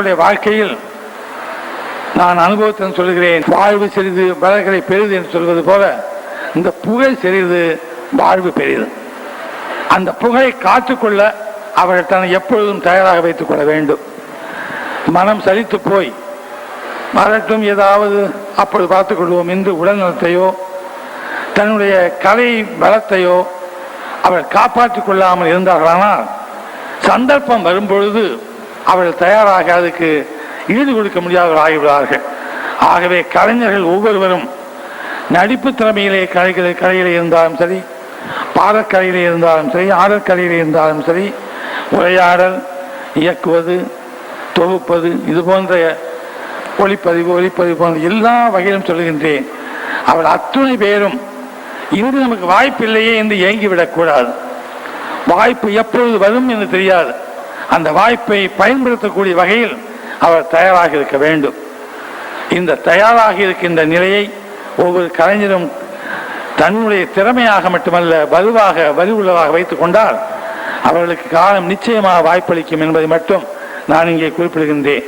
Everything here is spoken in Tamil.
கலைஞருடைய வாழ்க்கையில் நான் அனுபவத்தில் சொல்கிறேன், வாழ்வு சிறிது வளர்களை பெரிது என்று சொல்வது போல இந்த புகழ் சிறிது வாழ்வு பெரிது. அந்த புகழை காத்துக்கொள்ள அவர்கள் தன்னை எப்பொழுதும் தயாராக வைத்துக் கொள்ள வேண்டும். மனம் சலித்து போய் மறட்டும் ஏதாவது அப்பொழுது பார்த்துக் கொள்வோம் என்று உடல் நலத்தையோ தன்னுடைய கலை பலத்தையோ அவர்கள் காப்பாற்றிக் கொள்ளாமல் இருந்தார்களானால் சந்தர்ப்பம் வரும்பொழுது அவர்கள் தயாராக அதுக்கு ஈடு கொடுக்க முடியாதவர்கள் ஆகிவிடுவார்கள். ஆகவே கலைஞர்கள் ஒவ்வொருவரும் நடிப்பு திறமையிலே கலையிலே இருந்தாலும் சரி, பாடற்கலையிலே இருந்தாலும் சரி, ஆடற்கலையிலே இருந்தாலும் சரி, உரையாடல், இயக்குவது, தொகுப்பது, இது போன்ற ஒளிப்பதிவு போன்ற எல்லா வகையிலும் சொல்லுகின்றேன். அவள் அத்துணை பேரும் இன்று நமக்கு வாய்ப்பில்லையே என்று ஏங்கிவிடக்கூடாது. வாய்ப்பு எப்பொழுது வரும் என்று தெரியாது. அந்த வாய்ப்பை பயன்படுத்தக்கூடிய வகையில் அவர் தயாராக இருக்க வேண்டும். இந்த தயாராக இருக்கின்ற நிலையை ஒவ்வொரு கலைஞரும் தன்னுடைய திறமையாக மட்டுமல்ல வலுவுள்ளதாக வைத்துக் கொண்டால் அவர்களுக்கு காலம் நிச்சயமாக வாய்ப்பளிக்கும் என்பதை மட்டும் நான் இங்கே குறிப்பிடுகின்றேன்.